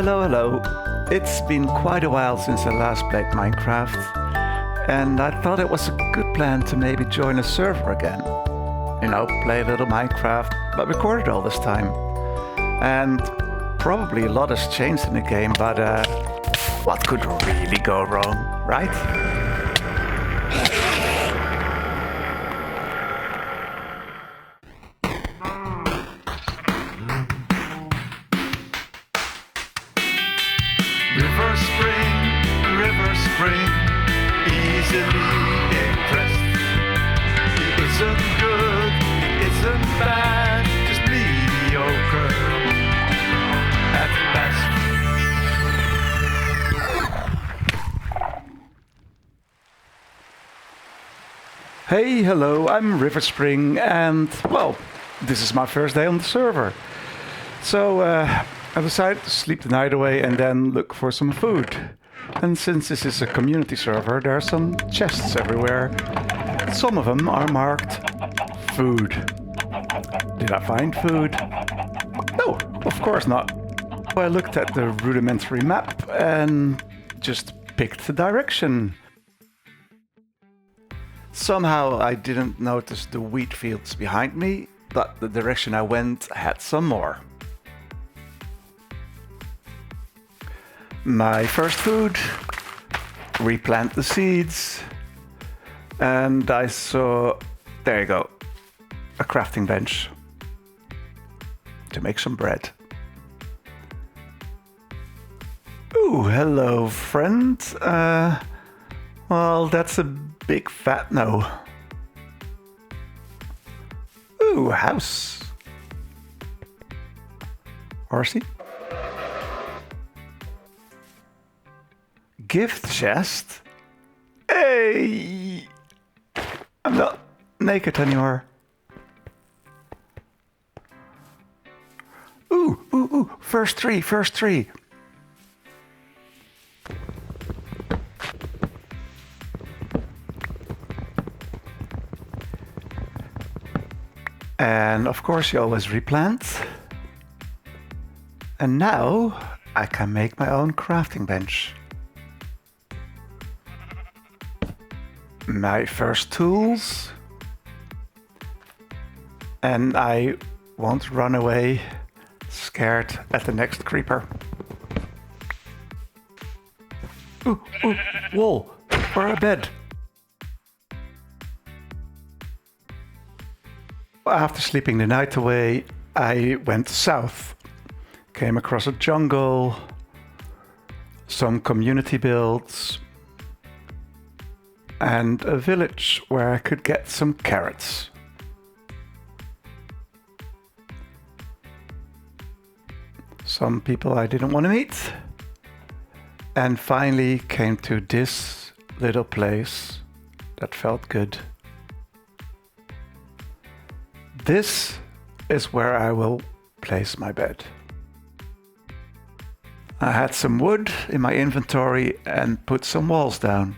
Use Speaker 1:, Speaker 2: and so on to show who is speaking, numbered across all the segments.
Speaker 1: Hello, hello. It's been quite a while since I last played Minecraft, and I thought it was a good plan to maybe join a server again. You know, play a little Minecraft, but record it all this time. And probably a lot has changed in the game, but what could really go wrong, right? River Spring, easily impressed. It isn't good, it isn't bad, just mediocre at best. Hey, hello, I'm River Spring, and well, this is my first day on the server. So I decided to sleep the night away and then look for some food. And since this is a community server, there are some chests everywhere. Some of them are marked food. Did I find food? No, of course not. I looked at the rudimentary map and just picked the direction. Somehow I didn't notice the wheat fields behind me, but the direction I went had some more. My first food, replant the seeds, and I saw, there you go, a crafting bench to make some bread. Ooh, hello friend. Well, that's a big fat no. Ooh, house. Horsey. Gift chest? Hey! I'm not naked anymore. Ooh, first three. And of course you always replant. And now I can make my own crafting bench. My first tools, and I won't run away scared at the next creeper. Ooh, wall for a bed. After sleeping the night away, I went south, came across a jungle, some community builds, and a village where I could get some carrots. Some people I didn't want to meet. And finally came to this little place that felt good. This is where I will place my bed. I had some wood in my inventory and put some walls down.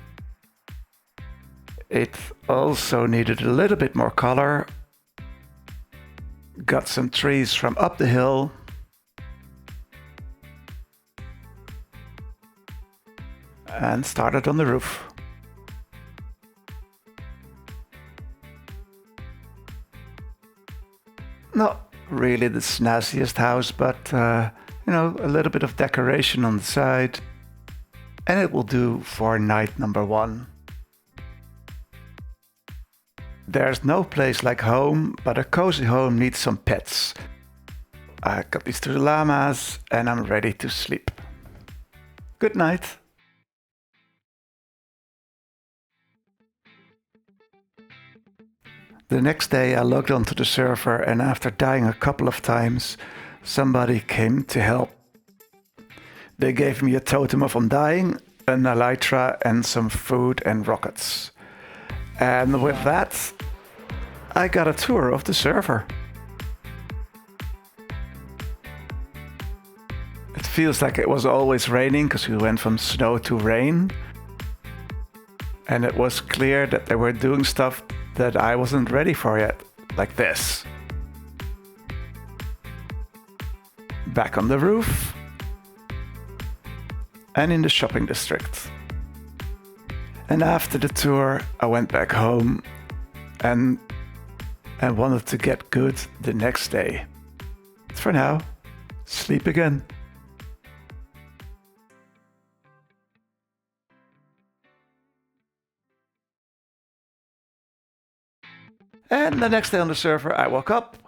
Speaker 1: It also needed a little bit more color. Got some trees from up the hill. And started on the roof. Not really the snazziest house, but you know, a little bit of decoration on the side. And it will do for night number 1. There's no place like home, but a cozy home needs some pets. I got these 2 llamas and I'm ready to sleep. Good night. The next day I logged onto the server, and after dying a couple of times, somebody came to help. They gave me a totem of undying, an elytra and some food and rockets. And with that, I got a tour of the server. It feels like it was always raining because we went from snow to rain. And it was clear that they were doing stuff that I wasn't ready for yet, like this. Back on the roof, and in the shopping district. And after the tour, I went back home and wanted to get good the next day. For now, sleep again. And the next day on the server, I woke up.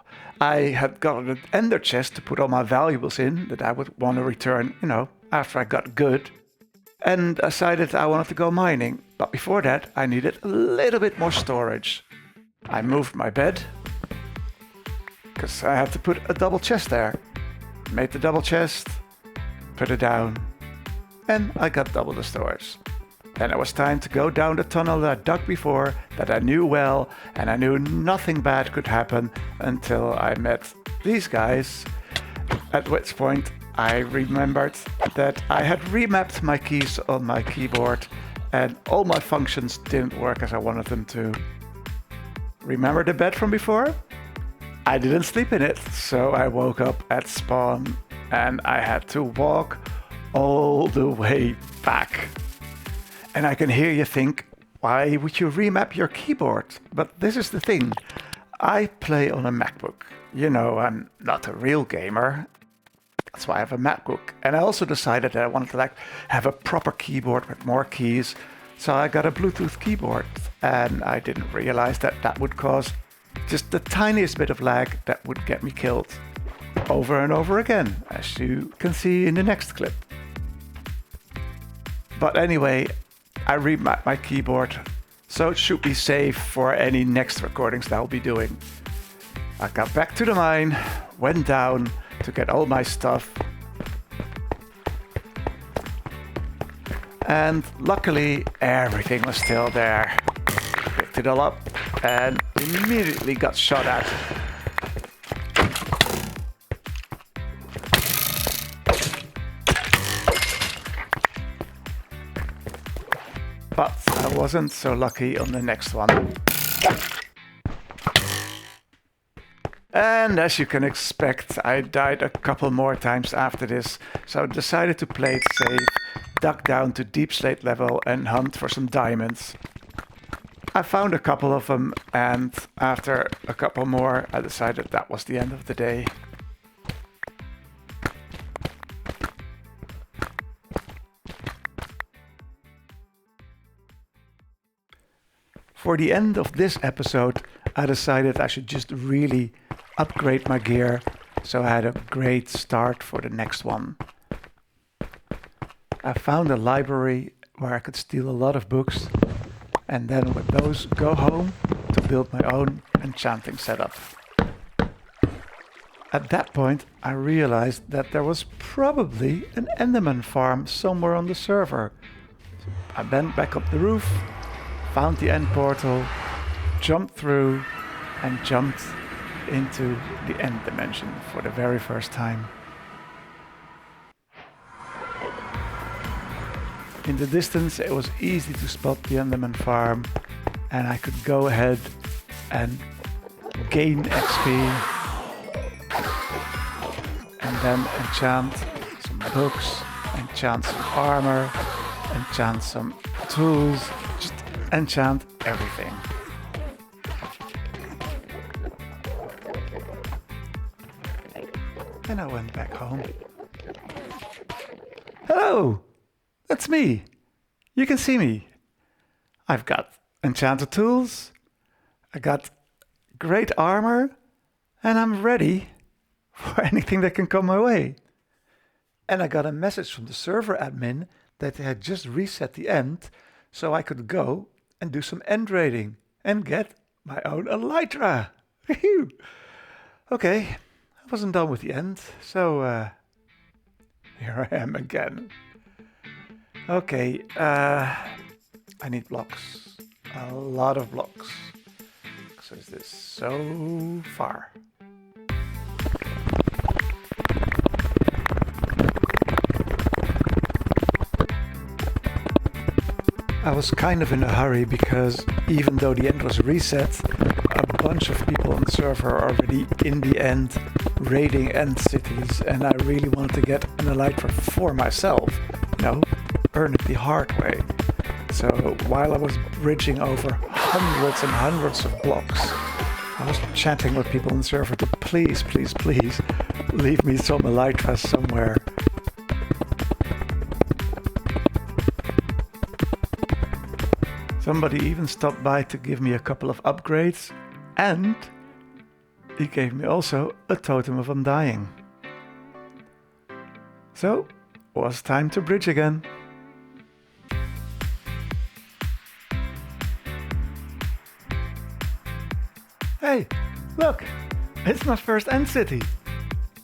Speaker 1: I had got an ender chest to put all my valuables in that I would want to return, after I got good. And decided I wanted to go mining. But before that, I needed a little bit more storage. I moved my bed, because I had to put a double chest there. Made the double chest, put it down, and I got double the storage. Then it was time to go down the tunnel that I dug before, that I knew well, and I knew nothing bad could happen until I met these guys, at which point I remembered that I had remapped my keys on my keyboard and all my functions didn't work as I wanted them to. Remember the bed from before? I didn't sleep in it, so I woke up at spawn and I had to walk all the way back. And I can hear you think, why would you remap your keyboard? But this is the thing, I play on a MacBook. I'm not a real gamer. That's why I have a MacBook. And I also decided that I wanted to have a proper keyboard with more keys. So I got a Bluetooth keyboard. And I didn't realize that would cause just the tiniest bit of lag that would get me killed. Over and over again, as you can see in the next clip. But anyway, I remapped my keyboard, so it should be safe for any next recordings that I'll be doing. I got back to the mine, went down to get all my stuff, and luckily everything was still there. Picked it all up and immediately got shot at. But I wasn't so lucky on the next one. And as you can expect, I died a couple more times after this, so I decided to play it safe, dug down to deep slate level and hunt for some diamonds. I found a couple of them, and after a couple more, I decided that was the end of the day. For the end of this episode, I decided I should just really upgrade my gear so I had a great start for the next one. I found a library where I could steal a lot of books and then with those go home to build my own enchanting setup. At that point, I realized that there was probably an Enderman farm somewhere on the server. I went back up the roof, found the end portal, jumped through, and jumped into the end dimension for the very first time. In the distance, it was easy to spot the Enderman farm, and I could go ahead and gain XP, and then enchant some books, enchant some armor, enchant some tools, just enchant everything. And I went back home. Hello! That's me! You can see me. I've got enchanted tools, I got great armor, and I'm ready for anything that can come my way. And I got a message from the server admin that they had just reset the end, so I could go and do some end raiding and get my own elytra. Okay, I wasn't done with the end, so here I am again. Okay, I need blocks, a lot of blocks, because this is so far. I was kind of in a hurry because even though the end was reset, a bunch of people on the server are already in the end raiding end cities, and I really wanted to get an elytra for myself, earn it the hard way. So while I was bridging over hundreds and hundreds of blocks, I was chatting with people on the server to please, please, please leave me some elytras somewhere. Somebody even stopped by to give me a couple of upgrades, and he gave me also a totem of undying. So, it was time to bridge again. Hey, look! It's my first end city!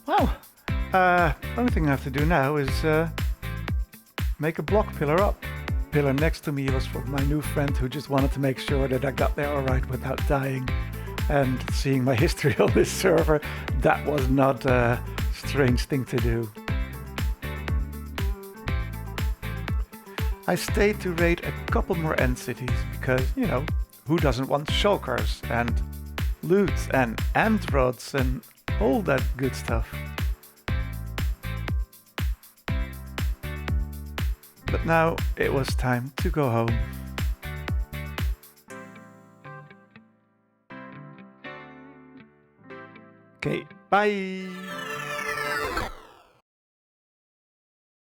Speaker 1: Wow! Only thing I have to do now is make a block pillar up. Pillar next to me was for my new friend who just wanted to make sure that I got there alright without dying. And seeing my history on this server, that was not a strange thing to do. I stayed to raid a couple more end cities because, you know, who doesn't want shulkers and loot and ant rods and all that good stuff. But now it was time to go home. Okay, bye!